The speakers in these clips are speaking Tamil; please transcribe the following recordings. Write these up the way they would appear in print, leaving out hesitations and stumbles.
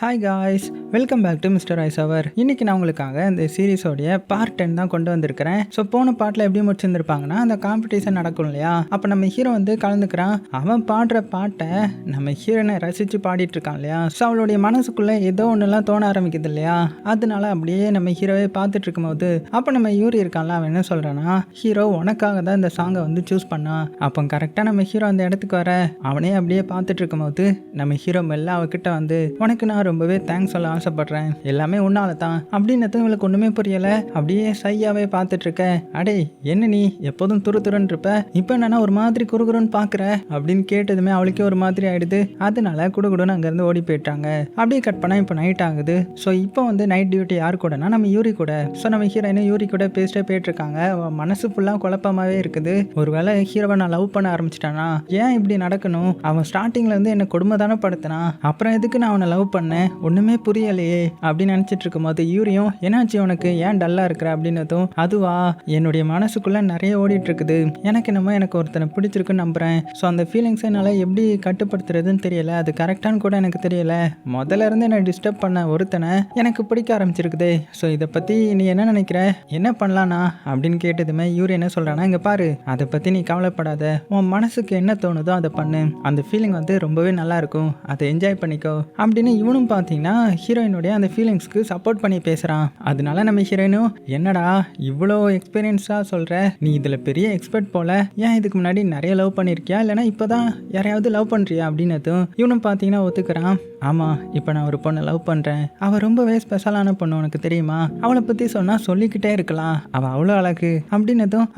Hi guys, welcome back to Mister Ice Hour. இன்னைக்கு நான் உங்களுக்காக இந்த சீரீஸோடைய பார்ட் 10 தான் கொண்டு வந்திருக்கிறேன். ஸோ போன பார்ட்டில் எப்படி முடிச்சிருந்துருப்பாங்கன்னா, அந்த காம்படிஷன் நடக்கும் இல்லையா, அப்போ நம்ம ஹீரோ வந்து கலந்துக்கிறான். அவன் பாடுற பாட்டை நம்ம ஹீரோனை ரசித்து பாடிட்டு இருக்கான் இல்லையா. ஸோ அவளுடைய மனசுக்குள்ளே ஏதோ ஒன்றுலாம் தோண ஆரம்பிக்குது இல்லையா. அதனால அப்படியே நம்ம ஹீரோவே பார்த்துட்டு இருக்கும்போது அப்போ நம்ம யூரி இருக்கான்ல, அவன் என்ன சொல்கிறான்னா, ஹீரோ உனக்காக தான் இந்த சாங்கை வந்து சூஸ் பண்ணான். அப்போ கரெக்டாக நம்ம ஹீரோ அந்த இடத்துக்கு வர அவனே அப்படியே பார்த்துட்டு இருக்கும்போது நம்ம ஹீரோ மெல்ல அவகிட்ட வந்து, உனக்கு நான் ரொம்பவே தேங்க்ஸ் சொல்ல ஆசைப்படுறேன், எல்லாமே உன்னால தான் அப்படின்னது இவளுக்கு ஒண்ணுமே புரியல. அப்படியே சையாவே பார்த்துட்டு இருக்க. அடே என்ன நீ எப்போதும் துருன்னு இருப்ப, இப்போ என்னன்னா ஒரு மாதிரி குறுகுறுன்னு பாக்குற அப்படின்னு கேட்டதுமே அவளுக்கே ஒரு மாதிரி ஆயிடுது. அதனால குடுகுடுன்னு அங்கிருந்து ஓடி போயிட்டாங்க. அப்படியே கட் பண்ணா இப்போ நைட் ஆகுது. ஸோ இப்போ வந்து நைட் டியூட்டி யாரு கூடனா நம்ம யூரி கூட. ஸோ நம்ம ஹீரோயினும் யூரி கூட பேசிட்டே போயிட்டு இருக்காங்க. மனசு ஃபுல்லா குழப்பமாவே இருக்குது. ஒருவேளை ஹீரோவை நான் லவ் பண்ண ஆரம்பிச்சிட்டானா, ஏன் இப்படி நடக்கணும், அவன் ஸ்டார்டிங்ல இருந்து என்ன கொடுமை தானே படுத்தினா, அப்புறம் எதுக்கு நான் அவனை லவ் பண்ணேன், ஒண்ணுமே புரியலையே அப்படின்னு நினைச்சிட்டு இருக்கும் போது யூரியும், என்னாச்சு உனக்கு, ஏன் டல்லா இருக்கிற அப்படின்னதும், அதுவா என்னுடைய மனசுக்குள்ள நிறைய ஓடிட்டு இருக்குது, எனக்கு ஒருத்தனை பிடிச்சிருக்குன்னு நம்புறேன். ஸோ அந்த ஃபீலிங்ஸை என்னால் எப்படி கட்டுப்படுத்துறதுன்னு தெரியல, அது கரெக்டானு கூட எனக்கு தெரியல, முதல்ல இருந்து என்னை டிஸ்டர்ப் பண்ண ஒருத்தனை எனக்கு பிடிக்க ஆரம்பிச்சிருக்குது. ஸோ இதை பத்தி நீ என்ன நினைக்கிற, என்ன பண்ணலானா அப்படின்னு கேட்டதுமே யூரி என்ன சொல்றானா, இங்க பாரு, அதை பத்தி நீ கவலைப்படாத, உன் மனசுக்கு என்ன தோணுதோ அதை பண்ணு, அந்த ஃபீலிங் வந்து ரொம்பவே நல்லா இருக்கும், அதை என்ஜாய் பண்ணிக்கோ அப்படின்னு இவனும் பார்த்தீங்கன்னா ஹீரோயினுடைய அந்த ஃபீலிங்ஸ்க்கு சப்போர்ட் பண்ணி பேசுகிறான். அதனால நம்ம ஹீரோயினும், என்னடா இவ்வளோ எக்ஸ்பீரியன்ஸாக சொல்கிற, நீ இதில் பெரிய எக்ஸ்பர்ட் போல, ஏன் இதுக்கு முன்னாடி நிறைய லவ் பண்ணியிருக்கியா, இல்லைனா இப்போ தான் யாரையாவது லவ் பண்ணுறியா அப்படின்னதும் இவனும் பார்த்தீங்கன்னா ஒத்துக்கிறான். ஆமாம், இப்போ நான் ஒரு பொண்ணை லவ் பண்ணுறேன், அவள் ரொம்பவே ஸ்பெஷலான பொண்ணு, உனக்கு தெரியுமா, அவளை பற்றி சொன்னால் சொல்லிக்கிட்டே இருக்கலாம், அவள் அவ்வளோ அழகு அப்படின்னதும்,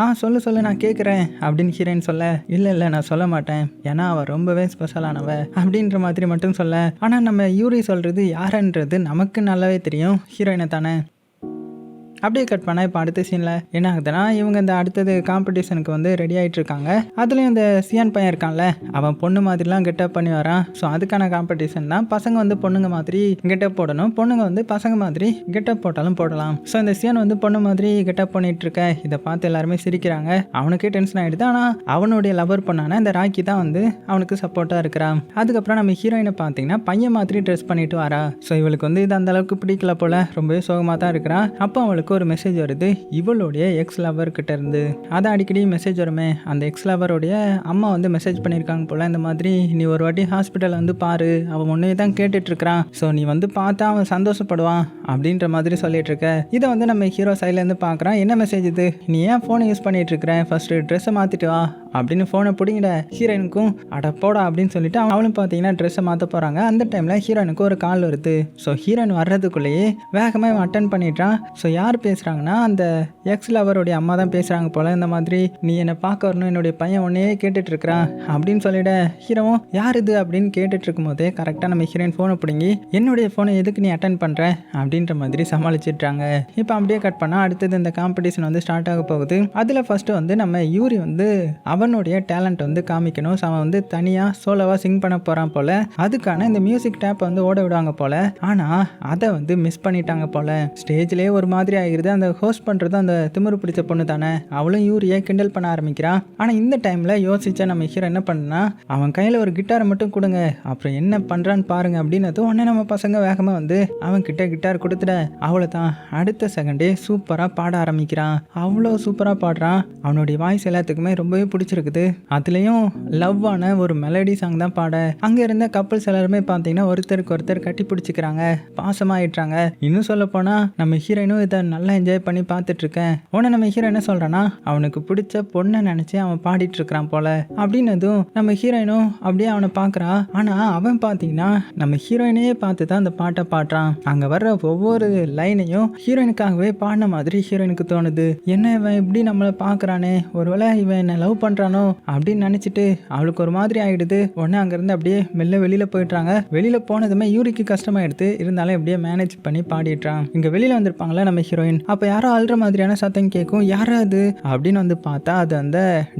சொல்லு நான் கேட்குறேன் அப்படின்னு ஹீரோயின் சொல்ல, இல்லை நான் சொல்ல மாட்டேன், ஏன்னா அவள் ரொம்பவே ஸ்பெஷலானவ அப்படின்ற மாதிரி மட்டும் சொல்ல. ஆனால் நம்ம யூரி சொல்கிறது யாருன்றது நமக்கு நல்லாவே தெரியும், ஹீரோயினை தானே. அப்படியே கட் பண்ணால் இப்போ அடுத்த சீனில் என்ன ஆகுதுன்னா, இவங்க இந்த அடுத்தது காம்படிஷனுக்கு வந்து ரெடி ஆகிட்டு இருக்காங்க. அதுலேயும் இந்த சியான் பையன் இருக்கான்ல, அவன் பொண்ணு மாதிரிலாம் கெட்டப் பண்ணி வரான். ஸோ அதுக்கான காம்படிஷன் தான். பசங்க வந்து பொண்ணுங்க மாதிரி கெட்டப் போடணும், பொண்ணுங்க வந்து பசங்க மாதிரி கெட்டப் போட்டாலும் போடலாம். ஸோ இந்த சியான் வந்து பொண்ணு மாதிரி கெட்டப் பண்ணிட்டு இருக்க, இதை பார்த்து எல்லாருமே சிரிக்கிறாங்க. அவனுக்கே டென்ஷன் ஆகிடுது. ஆனால் அவனுடைய லவர் பண்ணான இந்த ராக்கி தான் வந்து அவனுக்கு சப்போர்ட்டாக இருக்கிறான். அதுக்கப்புறம் நம்ம ஹீரோயினை பார்த்தீங்கன்னா பையன் மாதிரி ட்ரெஸ் பண்ணிட்டு வரா. ஸோ இவளுக்கு வந்து இது அந்த அளவுக்கு பிடிக்கல போல, ரொம்பவே சோகமாக தான் இருக்கிறான். அப்போ அவளுக்கு ஒரு மெசேஜ் வருது இவளுடைய எக்ஸ் லவர் கிட்ட இருந்து. அது அடிக்கடி மெசேஜ் வருமே, அந்த எக்ஸ் லவருடைய அம்மா வந்து மெசேஜ் பண்ணியிருக்காங்க போல, இந்த மாதிரி நீ ஒரு வாட்டி ஹாஸ்பிட்டல் வந்து பாரு, அவன் முன்னே தான் கேட்டுட்டு இருக்கிறான், ஸோ நீ வந்து பார்த்தா அவன் சந்தோஷப்படுவான் அப்படின்ற மாதிரி சொல்லிட்டு இருக்க. இதை வந்து நம்ம ஹீரோ சைட்லேருந்து பார்க்குறான். என்ன மெசேஜ் இது, நீ ஏன் ஃபோனை யூஸ் பண்ணிட்டு இருக்கிற, ஃபர்ஸ்ட் ட்ரெஸ்ஸை மாற்றிட்டு வா அப்படின்னு ஃபோனை பிடிங்கிட. ஹீரோயினுக்கும் அட போடா அப்படின்னு சொல்லிட்டு அவளும் பார்த்தீங்கன்னா ட்ரெஸ்ஸை மாற்ற போகிறாங்க. அந்த டைமில் ஹீரோயினுக்கு ஒரு கால் வருது. ஸோ ஹீரோயின் வர்றதுக்குள்ளேயே வேகமாக அட்டன் பண்ணிட்டான். ஸோ யார் பேசுகிறாங்கன்னா, அந்த எக்ஸ் லவருடைய அம்மா தான் பேசுகிறாங்க போல். இந்த மாதிரி நீ என்னை பார்க்க வரணும், என்னுடைய பையன் உன்னையே கேட்டுட்டு இருக்கிறான் அப்படின்னு சொல்லிட. ஹீரோவும் யார் இது அப்படின்னு கேட்டுட்டு இருக்கும் போதே கரெக்டாக நம்ம ஹீரோயின் ஃபோனை பிடிங்கி, என்னுடைய ஃபோனை எதுக்கு நீ அட்டன் பண்ணுற அப்படின்ற மாதிரி சமாளிச்சிட்றாங்க. இப்போ அப்படியே கட் பண்ணால் அடுத்தது இந்த காம்படிஷன் வந்து ஸ்டார்ட் ஆக போகுது. அதில் ஃபர்ஸ்ட் வந்து நம்ம யூரி வந்து அவனுடைய டேலண்ட் வந்து காமிக்கணும். ஸோ அவன் வந்து தனியாக சோலோவாக சிங் பண்ண போகிறான் போல். அதுக்கான இந்த மியூசிக் டேப்பை வந்து ஓட விடுவாங்க போல். ஆனால் அதை வந்து மிஸ் பண்ணிட்டாங்க போல். ஸ்டேஜ்லேயே ஒரு மாதிரி ஆகிருது. அந்த ஹோஸ்ட் பண்ணுறது அந்த திமிரு பிடிச்ச பொண்ணு தானே, அவளும் யூரியை கிண்டல் பண்ண ஆரம்பிக்கிறான். ஆனால் இந்த டைமில் யோசிச்சா நம்ம ஹீரோ என்ன பண்ணா, அவன் கையில் ஒரு கிட்டாரை மட்டும் கொடுங்க, அப்புறம் என்ன பண்ணுறான்னு பாருங்க அப்படின்னது உடனே நம்ம பசங்க வேகமாக வந்து அவன் கிட்ட கிட்டார் கொடுத்துட. அவ்வளோ தான், அடுத்த செகண்டே சூப்பராக பாட ஆரம்பிக்கிறான். அவ்வளோ சூப்பராக பாடுறான். அவனுடைய வாய்ஸ் எல்லாத்துக்குமே ரொம்பவே பிடிச்சிருக்குது. அதுலேயும் லவ்வான ஒரு மெலடி சாங் தான் பாட. அங்கே இருந்த கப்பல்ஸ் எல்லாருமே பார்த்தீங்கன்னா ஒருத்தருக்கு ஒருத்தர் கட்டி பிடிச்சிக்கிறாங்க, பாசமாயிட்டாங்க. இன்னும் சொல்ல போனால் நம்ம ஹீரோயினும் இதை நல்லா என்ஜாய் பண்ணி பார்த்துட்டு இருக்கேன். உடனே நம்ம ஹீரோ என்ன சொல்கிறான்னா, அவனுக்கு பிடிச்ச பொண்ணை நினச்சி அவன் பாடிட்டு இருக்கிறான் போல அப்படின்னதும் நம்ம ஹீரோயினும் அப்படியே அவனை பார்க்குறா. ஆனால் அவன் பார்த்தீங்கன்னா நம்ம ஹீரோயினையே பார்த்து தான் அந்த பாட்டை பாடுறான். அங்கே வர்ற ஒவ்வொரு லைனையும் ஹீரோயினுக்காகவே பாடின மாதிரி ஹீரோயினுக்கு தோணுது. என்ன இவன் இப்படி நம்மளை பார்க்குறானே, ஒருவேளை இவன் என்ன லவ் பண்ணுறானோ அப்படின்னு நினச்சிட்டு அவளுக்கு ஒரு மாதிரி ஆகிடுது. உடனே அங்கேருந்து அப்படியே மெல்ல வெளியில் போயிடுறாங்க. வெளியில் போனதுமே யூரிக்கு கஷ்டமாயிடுது. இருந்தாலும் எப்படியே மேனேஜ் பண்ணி பாடிடுறான். இங்கே வெளியில் வந்திருப்பாங்களா நம்ம ஹீரோயின். அப்போ யாரோ அழுற மாதிரியான சத்தம் கேட்கும். யாரா அது அப்படின்னு வந்து பார்த்தா அது அந்த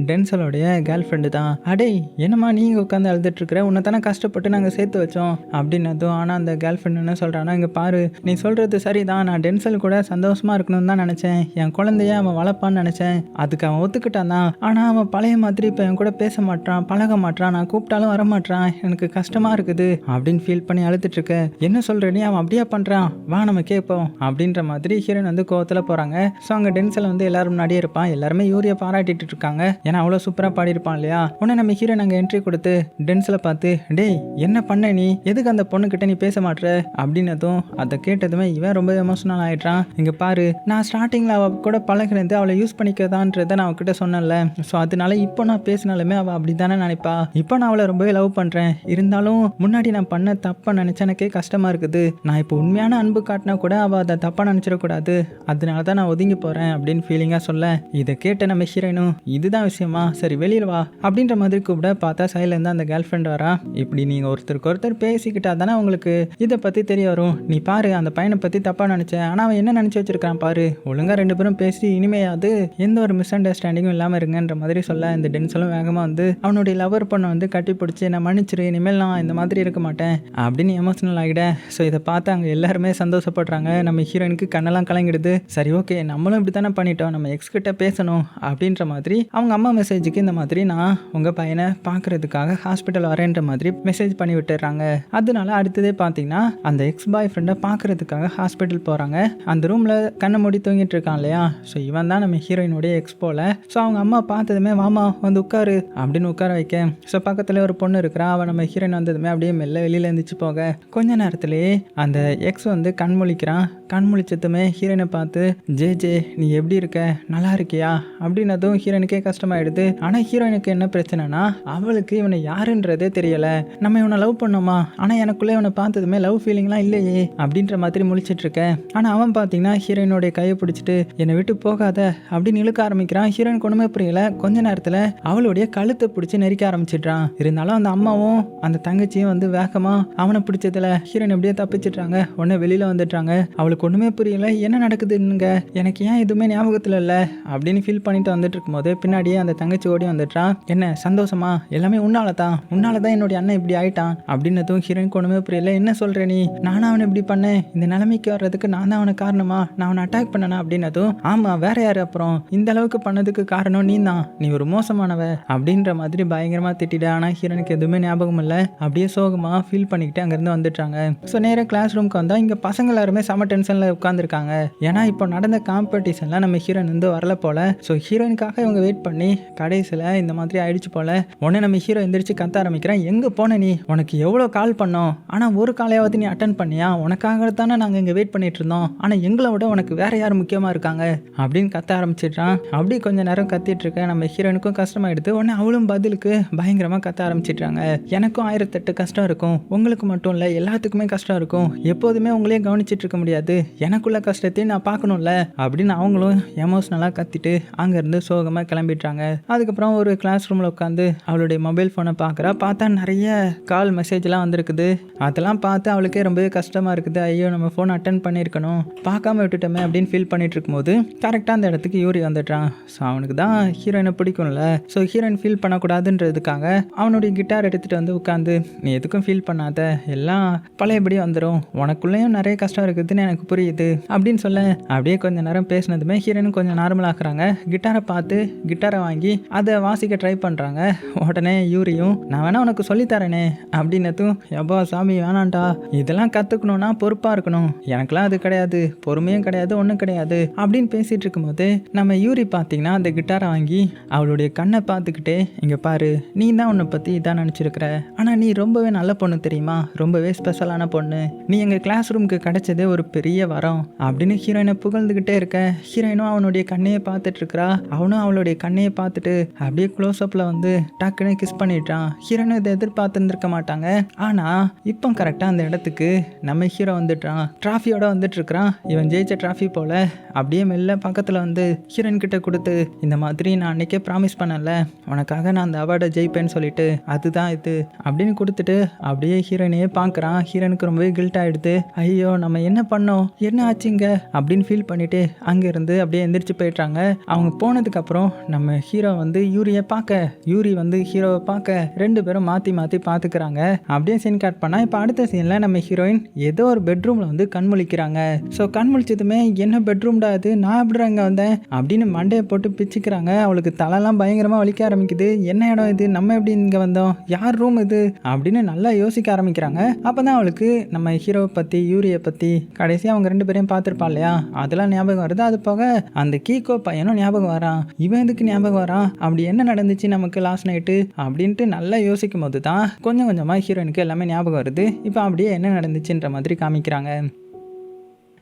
டென்சலோடைய கேர்ள் ஃப்ரெண்டு தான். அடே என்னம்மா நீங்க உட்காந்து அழுதுட்டு இருக்கிற, உன்னை தானே கஷ்டப்பட்டு நாங்கள் சேர்த்து வச்சோம் அப்படின்னதும். ஆனால் அந்த கேர்ள் ஃப்ரெண்ட் என்ன சொல்கிறான்னா, இங்கே பாரு, நீ சொல்கிறது சரிதான், நான் டென்சல் கூட சந்தோஷமாக இருக்கணும்னு தான் நினச்சேன், என் குழந்தைய அவன் வளர்ப்பான்னு நினச்சேன், அதுக்கு அவன் ஒத்துக்கிட்டான் தான். ஆனால் அவன் பழைய பழைய மாதிரி இப்போ என் கூட பேச மாட்டான், பழக மாட்டான், நான் கூப்பிட்டாலும் வர மாட்டான், எனக்கு கஷ்டமா இருக்குது அப்படின்னு ஃபீல் பண்ணி அழுதுட்டு இருக்க. என்ன சொல்ற நீ, அவன் அப்படியே பண்றான், வா நம்ம கேட்போம் அப்படின்ற மாதிரி ஹீரோயின் வந்து கோவத்துல போறாங்க. ஸோ அங்க டென்சல் வந்து எல்லாரும் முன்னாடியே இருப்பான். எல்லாருமே யூரியை பாராட்டிட்டு இருக்காங்க, ஏன்னா அவ்வளோ சூப்பரா பாடியிருப்பான் இல்லையா. உடனே நம்ம ஹீரோயின் அங்கே என்ட்ரி கொடுத்து டென்சலை பார்த்து, டேய் என்ன பண்ண நீ, எதுக்கு அந்த பொண்ணு கிட்ட நீ பேச மாட்ற அப்படின்னதும் அதை கேட்டதுமே இவன் ரொம்ப எமோஷனல் ஆயிட்டான். இங்க பாரு, நான் ஸ்டார்டிங்ல அவ கூட பழகினது அவளை யூஸ் பண்ணிக்கதான்றதை நான் அவகிட்ட சொன்னேன்ல. ஸோ அதனால இப்போ நான் பேசினாலுமே அவள் அப்படி தானே நினைப்பா. இப்போ நான் அவளை ரொம்பவே லவ் பண்ணுறேன், இருந்தாலும் முன்னாடி நான் பண்ண தப்பை நினச்ச எனக்கே கஷ்டமாக இருக்குது. நான் இப்போ உண்மையான அன்பு காட்டினா கூட அவள் அதை தப்பாக நினச்சிடக்கூடாது, அதனால தான் நான் ஒதுங்கி போகிறேன் அப்படின்னு ஃபீலிங்காக சொல்ல, இதை கேட்ட நம்ம ஹீரோயினும் இதுதான் விஷயமா, சரி வெளியில் வா அப்படின்ற மாதிரி கூப்பிட பார்த்தா சைலேருந்து அந்த கேர்ள் ஃப்ரெண்ட் வரா. இப்படி நீங்கள் ஒருத்தருக்கு ஒருத்தர் பேசிக்கிட்டா தானே உங்களுக்கு இதை பற்றி தெரிய வரும். நீ பாரு, அந்த பையனை பற்றி தப்பாக நினச்சேன், ஆனால் அவன் என்ன நினச்சி வச்சிருக்கான் பாரு, ஒழுங்காக 2 பேரும் பேசி இனிமையாவது எந்த ஒரு மிஸ் அண்டர்ஸ்டாண்டிங்கும் இல்லாமல் இருங்கன்ற மாதிரி சொல்ல, இந்த டென்சலும் வேகமாக வந்து அவனுடைய லவர் பொண்ணை வந்து கட்டி பிடிச்சி நான் மன்னிச்சிரு, இனிமேல் நான் இந்த மாதிரி இருக்க மாட்டேன் அப்படின்னு எமோஷனல் ஆகிட. ஸோ இதை பார்த்து அங்கே எல்லாருமே சந்தோஷப்படுறாங்க. நம்ம ஹீரோயினுக்கு கண்ணெல்லாம் கலங்கிடுது. சரி ஓகே, நம்மளும் இப்படி தானே பண்ணிட்டோம், நம்ம எக்ஸ் கிட்ட பேசணும் அப்படின்ற மாதிரி அவங்க அம்மா மெசேஜுக்கு இந்த மாதிரி நான் உங்கள் பையனை பார்க்கறதுக்காக ஹாஸ்பிட்டல் வரேன்ற மாதிரி மெசேஜ் பண்ணி விட்டுறாங்க. அதனால அடுத்ததே பார்த்தீங்கன்னா அந்த எக்ஸ் பாய் ஃப்ரெண்டை பார்க்கறதுக்காக ஹாஸ்பிட்டல் போகிறாங்க. அந்த ரூமில் கண்ணை மூடி தூங்கிட்டு இருக்கான் இல்லையா. ஸோ இவன் தான் நம்ம ஹீரோயினுடைய எக்ஸ் போல. ஸோ அவங்க அம்மா பார்த்ததுமே வாமா வந்து உட்காரு அப்படின்னு உட்கார வைக்க, ஸோ பக்கத்தில் ஒரு பொண்ணு இருக்கிறா. அவன் நம்ம ஹீரோயின் வந்ததுமே அப்படியே மெல்ல வெளியில் எழுந்திரிச்சு போக, கொஞ்ச நேரத்துலேயே அந்த எக்ஸ் வந்து கண் முழிக்கிறான். கண் முழிச்சதுமே ஹீரோயினை பார்த்து, ஜே ஜே நீ எப்படி இருக்க, நல்லா இருக்கியா அப்படின்னதும் ஹீரோயினுக்கே கஷ்டமாயிடுது. ஆனால் ஹீரோயினுக்கு என்ன பிரச்சனைனா, அவளுக்கு இவனை யாருன்றதே தெரியல. நம்ம இவனை லவ் பண்ணோமா, ஆனால் எனக்குள்ளே இவனை பார்த்ததுமே லவ் ஃபீலிங்லாம் இல்லையே அப்படின்ற மாதிரி முழிச்சிட்டு இருக்கேன். ஆனால் அவன் பார்த்தீங்கன்னா ஹீரோயினுடைய கையை பிடிச்சிட்டு என்னை விட்டு போகாத அப்படின்னு இழுக்க ஆரம்பிக்கிறான். ஹீரோயின் ஒன்றுமே புரியல. கொஞ்ச நேரத்தில் அவளுடைய கழுத்தை பிடிச்சி நெரிக்க ஆரம்பிச்சிடுறான். இருந்தாலும் அந்த அம்மாவும் அந்த தங்கச்சியும் வந்து வேகமா அவனை பிடிச்சதுல ஹீரோயின் எப்படியே தப்பிச்சிட்றாங்க. உடனே வெளியில வந்துடுறாங்க. அவளுக்கு ஒண்ணுமே புரியல, என்ன நடக்குதுங்க, எனக்கு ஏன் எதுவுமே ஞாபகத்துல இல்லை அப்படின்னு ஃபீல் பண்ணிட்டு வந்துட்டு இருக்கும்போது பின்னாடியே அந்த தங்கச்சி ஓடி வந்துட்டான். என்ன சந்தோஷமா, எல்லாமே உன்னாலதான் என்னுடைய அண்ணன் இப்படி ஆயிட்டான் அப்படின்னதும் ஹீரோயினுக்கு ஒண்ணுமே புரியல. என்ன சொல்ற நீ, நானும் அவனை இப்படி பண்ணேன், இந்த நிலைமைக்கு வர்றதுக்கு நான் தான் அவனை காரணமா, நான் அவனை அட்டாக் பண்ணனா அப்படின்னதும், ஆமா வேற யாரு, அப்புறம் இந்த அளவுக்கு பண்ணதுக்கு காரணம் நீ தான், நீ ஒரு மோசமானவ அப்படின்ற மாதிரி பயங்கரமா திட்டிட. ஆனா ஹீரோனுக்கு எதுவுமே ஞாபகம் இல்லை. அப்படியே சோகமா ஃபீல் பண்ணிக்கிட்டு அங்கிருந்து வந்துட்டாங்க. ஸோ நேராக கிளாஸ் ரூம்க்கு வந்தா இங்க பசங்க எல்லாருமே செம டென்ஷன்ல உட்காந்துருக்காங்க. ஏன்னா இப்போ நடந்த காம்படிஷன்ல நம்ம ஹீரோயின் வந்து வரல போல. ஸோ ஹீரோயினுக்காக இவங்க வெயிட் பண்ணி கடைசியில் இந்த மாதிரி ஆயிடுச்சு போல. உடனே நம்ம ஹீரோ எந்திரிச்சு கத்த ஆரம்பிக்கிறேன், எங்க போன நீ, உனக்கு எவ்வளோ கால் பண்ணோம், ஆனா ஒரு காலையாவது நீ அட்டன் பண்ணியா, உனக்காக தானே நாங்க இங்க வெயிட் பண்ணிட்டு இருந்தோம், ஆனா எங்களை விட உனக்கு வேற யார் முக்கியமா இருக்காங்க அப்படின்னு கத்த ஆரம்பிச்சிடுறான். அப்படி கொஞ்ச நேரம் கத்திட்டு இருக்க நம்ம ஹீரோனுக்கும் கஷ்டமாயிடுது. உடனே அவளும் பதிலுக்கு பயங்கரமா கத்த ஆரம்பிச்சிடுறாங்க. எனக்கும் 1008 கஷ்டம் இருக்கும், உங்களுக்கு மட்டும் இல்ல எல்லாத்துக்குமே கஷ்டம் இருக்கும், எப்போதுமே உங்களையே கவனிச்சிட்டு இருக்க முடியாது, எனக்குள்ள கஷ்டத்தையும் நான் பார்க்கணும்ல அப்படின்னு அவங்களும் எமோஷனலா கத்திட்டு அங்க இருந்து சோகமா கிளம்பிடுறாங்க. அதுக்கப்புறம் ஒரு கிளாஸ் ரூம்ல உட்காந்து அவளுடைய மொபைல் போனை பார்க்குறா. பார்த்தா நிறைய கால் மெசேஜ்லாம் வந்திருக்குது. அதெல்லாம் பார்த்து அவளுக்கே ரொம்பவே கஷ்டமா இருக்குது. ஐயோ நம்ம ஃபோன் அட்டன் பண்ணியிருக்கணும், பார்க்காம விட்டுட்டோமே அப்படின்னு ஃபீல் பண்ணிட்டு இருக்கும்போது கரெக்டாக அந்த இடத்துக்கு யூரி வந்துட்டான். ஸோ அவனுக்கு தான் ஹீரோயினை பிடிக்கும்ல. ஸோ ஹீரோயின் ஃபீல் பண்ணக்கூடாதுன்றதுக்காக அவனுடைய கிட்டார் எடுத்துகிட்டு வந்து உட்காந்து, நீ எதுக்கும் ஃபீல் பண்ணாத, எல்லாம் பழையபடி வந்துடும், உனக்குள்ளேயும் நிறைய கஷ்டம் இருக்குதுன்னு எனக்கு புரியுது அப்படின்னு சொல்ல, அப்படியே கொஞ்ச நேரம் பேசினதுமே ஹீரோயின் கொஞ்சம் நார்மல் ஆக்குறாங்க. கிட்டாரை பார்த்து கிட்டாரை வாங்கி அதை வாசிக்க ட்ரை பண்ணுறாங்க. உடனே யூரியும், நான் வேணா உனக்கு சொல்லித்தரேனே அப்படின்னதும், எப்பா சாமி வேணாண்டா, இதெல்லாம் கற்றுக்கணும்னா பொறுப்பாக இருக்கணும், எனக்குலாம் அது கிடையாது, பொறுமையும் கிடையாது, ஒன்றும் கிடையாது அப்படின்னு பேசிகிட்டு இருக்கும்போது நம்ம யூரி பார்த்தீங்கன்னா அந்த கிட்டாரை வாங்கி அவளுடைய கண்ணை பார்த்துக்கிட்டே, இங்கே பாரு, நீ தான் உன்னை பற்றி இதான் நினச்சிருக்கிற, ஆனால் நீ ரொம்பவே நல்ல பொண்ணு தெரியுமா, ரொம்பவே ஸ்பெஷலான பொண்ணு, நீ எங்கள் கிளாஸ் ரூமுக்கு கிடைச்சதே ஒரு பெரிய வரம் அப்படின்னு ஹீரோயினை புகழ்ந்துக்கிட்டே இருக்க. ஹீரோயினும் அவனுடைய கண்ணையை பார்த்துட்டு இருக்கிறா. அவனும் அவளுடைய கண்ணையை பார்த்துட்டு அப்படியே க்ளோஸ் அப்பில் வந்து டக்குன்னு கிஸ் பண்ணிட்டான். ஹீரோயினும் இதை எதிர்பார்த்துருந்துருக்க மாட்டாங்க. ஆனால் இப்போ கரெக்டாக அந்த இடத்துக்கு நம்ம ஹீரோ வந்துட்டான். டிராஃபியோட வந்துட்டு இருக்கிறான். இவன் ஜெயிச்ச டிராஃபி போல அப்படியே மெல்ல பக்கத்தில் வந்து ஹீரோயின் கிட்ட கொடுத்து, இந்த மாதிரி நான் அன்னைக்கே ப்ராமிஸ் பண்ணல, உனக்காக நான் அந்த அவார்டை ஜெயிப்பேன்னு சொல்லிட்டு, அதுதான் இது அப்படின்னு கொடுத்துட்டு அப்படியே ஹீரோயினையே பார்க்குறான். ஹீரோனுக்கு ரொம்பவே கில்ட் ஆகிடுது. ஐயோ நம்ம என்ன பண்ணோம், என்ன ஆச்சுங்க அப்படின்னு ஃபீல் பண்ணிட்டு அங்கேருந்து அப்படியே எந்திரிச்சு போயிட்டாங்க. அவங்க போனதுக்கப்புறம் நம்ம ஹீரோ வந்து யூரியை பார்க்க, யூரி வந்து ஹீரோவை பார்க்க, 2 பேரும் மாற்றி மாற்றி பார்த்துக்கிறாங்க. அப்படியே சீன் கட் பண்ணால் இப்போ அடுத்த சீனில் நம்ம ஹீரோயின் ஏதோ ஒரு பெட்ரூமில் வந்து கண் முழிக்கிறாங்க. ஸோ கண் முழிச்சதுமே, என்ன பெட்ரூம்டா அது, நான் எப்படி அங்கே வந்தேன் அப்படின்னு மண்டையை போட்டு பிச்சுக்கிறாங்க. அவளுக்கு தலைலாம் காலெல்லாம் பயங்கரமாக வலிக்க ஆரம்பிக்குது. என்ன இடம் இது, நம்ம எப்படி இங்கே வந்தோம், யார் ரூம் இது அப்படின்னு நல்லா யோசிக்க ஆரம்பிக்கிறாங்க. அப்போ தான் அவளுக்கு நம்ம ஹீரோவை பற்றி, யூரியை பற்றி, கடைசி அவங்க 2 பேரையும் பார்த்துருப்பா இல்லையா, அதெல்லாம் ஞாபகம் வருது. அது போக அந்த கீகோ பையனும் ஞாபகம் வரான். இவன் எதுக்கு ஞாபகம் வரான், அப்படி என்ன நடந்துச்சு நமக்கு லாஸ்ட் நைட்டு அப்படின்ட்டு நல்லா யோசிக்கும் போது தான் கொஞ்சம் கொஞ்சமாக ஹீரோயினுக்கு எல்லாமே ஞாபகம் வருது. இப்போ அப்படியே என்ன நடந்துச்சுன்ற மாதிரி காமிக்கிறாங்க.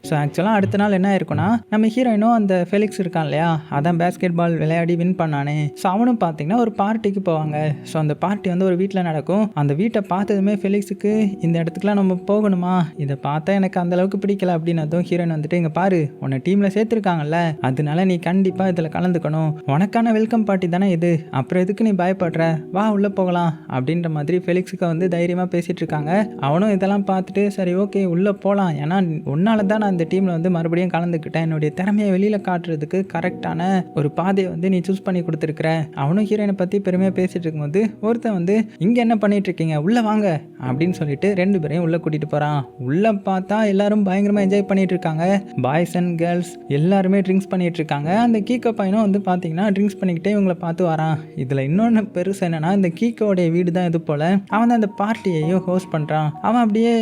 ஸோ ஆக்சுவலாக அடுத்த நாள் என்ன இருக்குன்னா, நம்ம ஹீரோயினும் அந்த ஃபெலிக்ஸ் இருக்கான் இல்லையா, அதான் பேஸ்கெட் பால் விளையாடி வின் பண்ணானே, ஸோ அவனும் பார்த்தீங்கன்னா ஒரு பார்ட்டிக்கு போவாங்க. ஸோ அந்த பார்ட்டி வந்து ஒரு வீட்டில் நடக்கும். அந்த வீட்டை பார்த்ததுமே ஃபெலிக்ஸுக்கு இந்த இடத்துக்குலாம் நம்ம போகணுமா, இதை பார்த்தா எனக்கு அந்தளவுக்கு பிடிக்கல அப்படின்னதும் ஹீரோயின் வந்துட்டு, இங்கே பாரு உன்னை டீமில் சேர்த்துருக்காங்கல்ல, அதனால நீ கண்டிப்பாக இதில் கலந்துக்கணும், உனக்கான வெல்கம் பார்ட்டி தானே இது, அப்புறம் எதுக்கு நீ பயப்படுற, வா உள்ளே போகலாம் அப்படின்ற மாதிரி ஃபெலிக்ஸுக்கு வந்து தைரியமாக பேசிகிட்டு இருக்காங்க. அவனும் இதெல்லாம் பார்த்துட்டு சரி ஓகே உள்ளே போகலாம், ஏன்னா உன்னால தான் இந்த டீமில் வந்து மறுபடியும் கலந்துக்கிட்டேன், என்னுடைய திறமையை வெளியில் காட்டுறதுக்கு கரெக்டான ஒரு பாதையை வந்து நீ சூஸ் பண்ணி கொடுத்துருக்குற. அவனும் ஹீரோயினை பற்றி பெருமையாக பேசிகிட்டு இருக்கும்போது ஒருத்தன் வந்து இங்கே என்ன பண்ணிட்டு இருக்கீங்க, உள்ளே வாங்க அப்படின்னு சொல்லிட்டு 2 பேரையும் உள்ளே கூட்டிகிட்டு போகிறான். உள்ளே பார்த்தா எல்லாரும் பயங்கரமாக என்ஜாய் பண்ணிட்டு இருக்காங்க. பாய்ஸ் அண்ட் கேர்ள்ஸ் எல்லாருமே ட்ரிங்க்ஸ் பண்ணிட்டு இருக்காங்க. அந்த கீக்கோ பையனும் வந்து பார்த்தீங்கன்னா ட்ரிங்க்ஸ் பண்ணிக்கிட்டே இவங்களை பார்த்து வரான். இதில் இன்னொன்று பெருசு என்னன்னா, இந்த கீக்கோடைய வீடு தான் இது போல். அவன் தான் அந்த பார்ட்டியையும் ஹோஸ்ட் பண்ணுறான். அவன் அப்படியே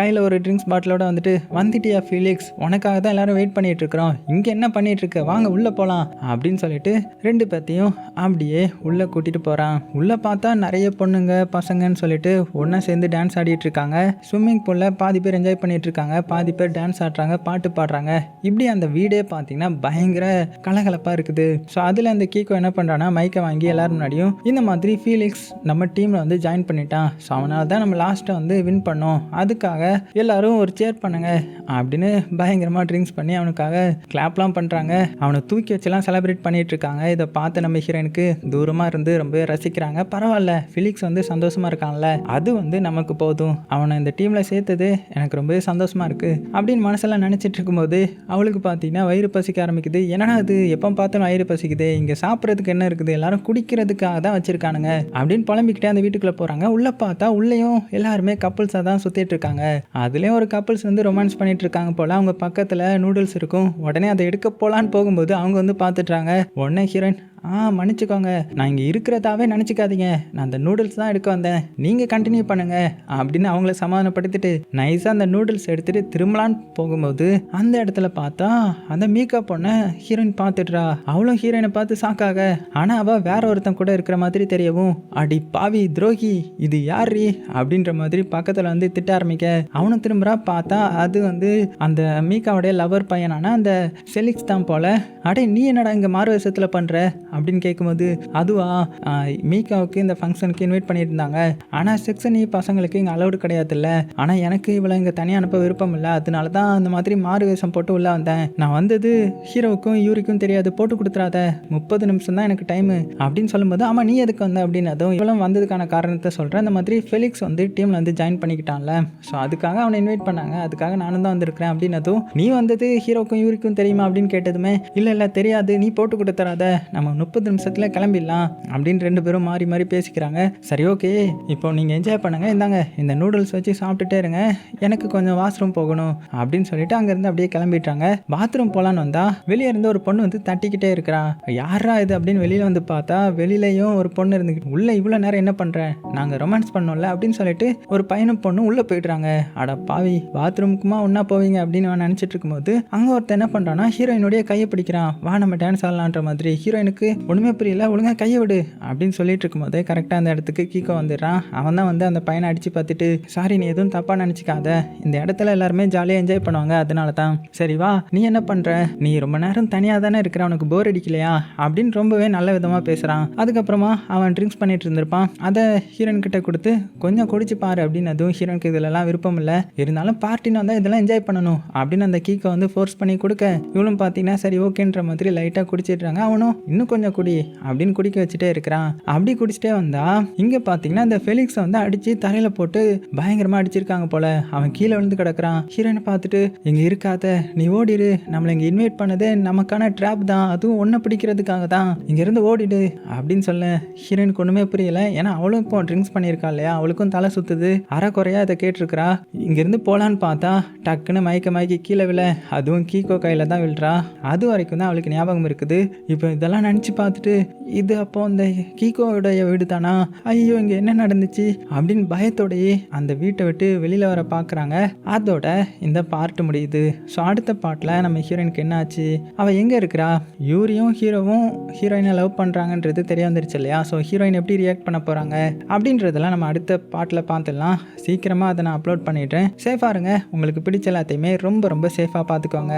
கையில் ஒரு ட்ரிங்க்ஸ் பாட்டிலோட வந்துட்டு, வந்துட்டியா ஃபீலிக்ஸ், உனக்காக தான் எல்லாரும் வெயிட் பண்ணிட்டு இருக்கிறோம், இங்கே என்ன பண்ணிட்டு இருக்க, வாங்க உள்ளே போகலாம் அப்படின்னு சொல்லிட்டு 2 பேர்த்தையும் அப்படியே உள்ளே கூட்டிட்டு போகிறான். உள்ளே பார்த்தா நிறைய பொண்ணுங்க பசங்கன்னு சொல்லிட்டு ஒன்றா சேர்ந்து டான்ஸ் ஆடிட்டு இருக்காங்க. ஸ்விம்மிங் பூலில் பாதி பேர் என்ஜாய் பண்ணிட்டு இருக்காங்க, பாதி பேர் டான்ஸ் ஆடுறாங்க, பாட்டு பாடுறாங்க. இப்படி அந்த வீடே பார்த்தீங்கன்னா பயங்கர கலகலப்பாக இருக்குது. ஸோ அதில் அந்த கீக்கோ என்ன பண்ணுறான்னா, மைக்கை வாங்கி எல்லாரும் முன்னாடியும் இந்த மாதிரி ஃபீலிக்ஸ் நம்ம டீமில் வந்து ஜாயின் பண்ணிட்டான், ஸோ அவனால் தான் நம்ம லாஸ்ட்டை வந்து வின் பண்ணோம், அதுக்காக எல்லாரும் ஒரு சேர் பண்ணுங்க அப்படின்னு பயங்கரமாக ட்ரிங்க்ஸ் பண்ணி அவனுக்காக கிளாப்லாம் பண்ணுறாங்க. அவனை தூக்கி வச்செல்லாம் செலிப்ரேட் பண்ணிட்டு இருக்காங்க. இதை பார்த்து நம்ம ஹீரோயினுக்கு தூரமாக இருந்து ரொம்ப ரசிக்கிறாங்க. பரவாயில்ல, ஃபிலிக்ஸ் வந்து சந்தோஷமாக இருக்கான்ல, அது வந்து நமக்கு போதும், அவனை இந்த டீமில் சேர்த்தது எனக்கு ரொம்பவே சந்தோஷமாக இருக்குது அப்படின்னு மனசெல்லாம் நினச்சிட்டு இருக்கும்போது அவளுக்கு பார்த்தீங்கன்னா வயிறு பசிக்க ஆரம்பிக்குது. என்னன்னா அது எப்போ பார்த்தாலும் வயிறு பசிக்குது, இங்கே சாப்பிட்றதுக்கு என்ன இருக்குது, எல்லாரும் குடிக்கிறதுக்காக தான் வச்சுருக்கானுங்க அப்படின்னு புலம்பிக்கிட்டே அந்த வீட்டுக்குள்ளே போகிறாங்க. உள்ளே பார்த்தா உள்ளேயும் எல்லாருமே கப்புள்ஸாக தான் சுற்றிட்டு இருக்காங்க. அதுலேயும் ஒரு கப்புள்ஸ் வந்து ரொமான்ஸ் பண்ணிட்டு இருக்காங்க போல். அவங்க பக்கத்தில் நூடுல்ஸ் இருக்கும். உடனே அதை எடுக்க போகலான்னு போகும்போது அவங்க வந்து பார்த்துட்றாங்க. உடனே ஹீரோயின், மன்னிச்சுக்கோங்க, நான் இங்கே இருக்கிறதாவே நினச்சிக்காதீங்க, நான் அந்த நூடுல்ஸ் தான் எடுக்க வந்தேன், நீங்கள் கண்டினியூ பண்ணுங்க அப்படின்னு அவங்கள சமாதானப்படுத்திட்டு நைஸாக அந்த நூடுல்ஸ் எடுத்துகிட்டு திரும்பலான்னு போகும்போது அந்த இடத்துல பார்த்தா அந்த மீக்கா பொண்ணை ஹீரோயின் பார்த்துட்றா. அவளும் ஹீரோயினை பார்த்து சாக்காக, ஆனால் அவள் வேற ஒருத்தன் கூட இருக்கிற மாதிரி தெரியவும், அடி பாவி துரோகி, இது யாரு அப்படின்ற மாதிரி பக்கத்தில் வந்து திட்ட ஆரம்பிக்க அவனும் திரும்புறா. பார்த்தா அது வந்து அந்த மீக்காவுடைய லவர் பையனான அந்த ஃபெலிக்ஸ் தான் போல. அடே நீ என்னடா இங்கே மாறு வேஷத்தில் பண்ணுற அப்படின்னு கேட்கும்போது, அதுவா மீகாவுக்கு இந்த ஃபங்க்ஷனுக்கு இன்வைட் பண்ணிட்டு இருந்தாங்க, ஆனால் செக்ஷன் பசங்களுக்கு இங்கே அலௌடு கிடையாது இல்லை, ஆனால் எனக்கு இவளை இங்கே தனியாக அனுப்ப விருப்பம் இல்லை, அதனால தான் அந்த மாதிரி மாறு வேஷம் போட்டு உள்ளே வந்தேன், நான் வந்தது ஹீரோவுக்கும் யூரிக்கும் தெரியாது, போட்டு கொடுத்துறாத, 30 நிமிஷம் தான் எனக்கு டைமு அப்படின்னு சொல்லும்போது, ஆமாம் நீ எதுக்கு வந்த அப்படின்னு அதுவும் இவளும் வந்ததுக்கான காரணத்தை சொல்கிறேன். இந்த மாதிரி ஃபெலிக்ஸ் வந்து டீமில் வந்து ஜாயின் பண்ணிக்கிட்டான்ல, ஸோ அதுக்காக அவனை இன்வைட் பண்ணாங்க, அதுக்காக நானும் தான் வந்திருக்கிறேன் அப்படின்னதும், நீ வந்தது ஹீரோக்கும் யூரிக்கும் தெரியுமா அப்படின்னு கேட்டதுமே, இல்லை தெரியாது, நீ போட்டு கொடுத்துறாத, நம்ம 30 நிமிஷத்தில் கிளம்பிடலாம் அப்படின்னு 2 பேரும் மாறி மாறி பேசிக்கிறாங்க. சரி ஓகே, இப்போ நீங்கள் என்ஜாய் பண்ணுங்க, இந்தாங்க இந்த நூடுல்ஸ் வச்சு சாப்பிட்டுட்டே இருங்க, எனக்கு கொஞ்சம் வாஷ்ரூம் போகணும் அப்படின்னு சொல்லிட்டு அங்கேருந்து அப்படியே கிளம்பிட்டாங்க. பாத்ரூம் போகலான்னு வந்தா வெளியே இருந்து ஒரு பொண்ணு வந்து தட்டிக்கிட்டே இருக்கிறா. யாரா இது அப்படின்னு வெளியில் வந்து பார்த்தா வெளியிலையும் ஒரு பொண்ணு இருந்துக்கிட்டு, உள்ள இவ்வளோ நேரம் என்ன பண்ணுறேன், நாங்கள் ரொமான்ஸ் பண்ணோம்ல அப்படின்னு சொல்லிட்டு ஒரு பையனும் பொண்ணும் உள்ளே போயிடுறாங்க. அட பாவி, பாத்ரூமுக்குமா ஒன்றா போவீங்க அப்படின்னு நான் நினச்சிட்டு இருக்கும்போது அங்கே ஒருத்தர் என்ன பண்ணுறான்னா ஹீரோயினுடைய கையை பிடிக்கிறான். வா நம்ம டான்ஸ் ஆடலான்ற மாதிரி. ஹீரோயினுக்கு ஒன்றுமே புரியல, ஒழுங்காக கையை விடு அப்படின்னு சொல்லிட்டு இருக்கும்போது கரெக்டாக அந்த இடத்துக்கு கீக்கோ வந்துடுறான். அவன் தான் வந்து அந்த பையனை அடித்து பார்த்துட்டு, சாரி நீ எதுவும் தப்பாக நினச்சிக்காத, இந்த இடத்துல எல்லாருமே ஜாலியாக என்ஜாய் பண்ணுவாங்க, அதனால தான், சரி வா நீ என்ன பண்ணுற, நீ ரொம்ப நேரம் தனியாக தானே இருக்கிற, உனக்கு போர் அடிக்கலையா அப்படின்னு ரொம்பவே நல்ல விதமாக பேசுகிறான். அதுக்கப்புறமா அவன் ட்ரிங்க்ஸ் பண்ணிட்டு இருந்திருப்பான், அதை ஹீரோயின் கிட்ட கொடுத்து கொஞ்சம் குடிச்சு பாரு அப்படின்னு. அதுவும் ஹீரோனுக்கு இதிலெல்லாம் விருப்பம் இல்லை, இருந்தாலும் பார்ட்டின்னு வந்தால் இதெல்லாம் என்ஜாய் பண்ணணும் அப்படின்னு அந்த கீக்கோ வந்து ஃபோர்ஸ் பண்ணி கொடுக்க இவளும் பார்த்தீங்கன்னா சரி ஓகேன்ற மாதிரி லைட்டாக குடிச்சிடுறாங்க. அவனும் இன்னும் கொஞ்சம் குடி அப்படின்னு குடிக்க வச்சுட்டே இருக்கிறான். அப்படி குடிச்சிட்டே வந்தா இங்கே பார்த்தீங்கன்னா இந்த ஃபெலிக்ஸை வந்து அடித்து தரையில் போட்டு பயங்கரமாக அடிச்சிருக்காங்க போல. அவன் கீழே விழுந்து கிடக்குறான். ஹீரோயினை பார்த்துட்டு, இங்கே இருக்காத, நீ ஓடிடு, நம்மளை இங்கே இன்வைட் பண்ணதே நமக்கான ட்ராப் தான், அதுவும் ஒன்றை பிடிக்கிறதுக்காக தான், இங்கேருந்து ஓடிடு அப்படின்னு சொல்ல ஹீரோயினுக்கு ஒன்றுமே புரியலை. ஏன்னா அவளும் இப்போ ட்ரிங்க்ஸ் பண்ணியிருக்கா இல்லையா, அவளுக்கும் தலை சுற்றுது. அரைக்குறையாக இதை கேட்டிருக்கிறா. இங்கேருந்து போகலான்னு பார்த்தா டக்குன்னு மயக்கி கீழே விழ, அதுவும் கீக்கோ கையில் தான் விழுறா. அது வரைக்கும் தான் அவளுக்கு ஞாபகம் இருக்குது. இப்போ இதெல்லாம் நினச்சி முழிச்சு பார்த்துட்டு இது அப்போ அந்த கீகோவுடைய வீடு தானா, ஐயோ இங்கே என்ன நடந்துச்சு அப்படின்னு பயத்தோடையே அந்த வீட்டை விட்டு வெளியில் வர பார்க்குறாங்க. அதோட இந்த பார்ட் முடியுது. ஸோ அடுத்த பார்ட்டில் நம்ம ஹீரோயினுக்கு என்ன ஆச்சு, அவள் எங்கே இருக்கிறா, யூரியும் ஹீரோவும் ஹீரோயினை லவ் பண்ணுறாங்கன்றது தெரிய வந்துருச்சு இல்லையா. ஸோ ஹீரோயின் எப்படி ரியாக்ட் பண்ண போகிறாங்க அப்படின்றதெல்லாம் நம்ம அடுத்த பார்ட்டில் பார்த்துடலாம். சீக்கிரமாக அதை நான் அப்லோட் பண்ணிடுறேன். சேஃபாக இருங்க. உங்களுக்கு பிடிச்ச எல்லாத்தையுமே ரொம்ப ரொம்ப சேஃபாக பார்த்துக்கோங்க.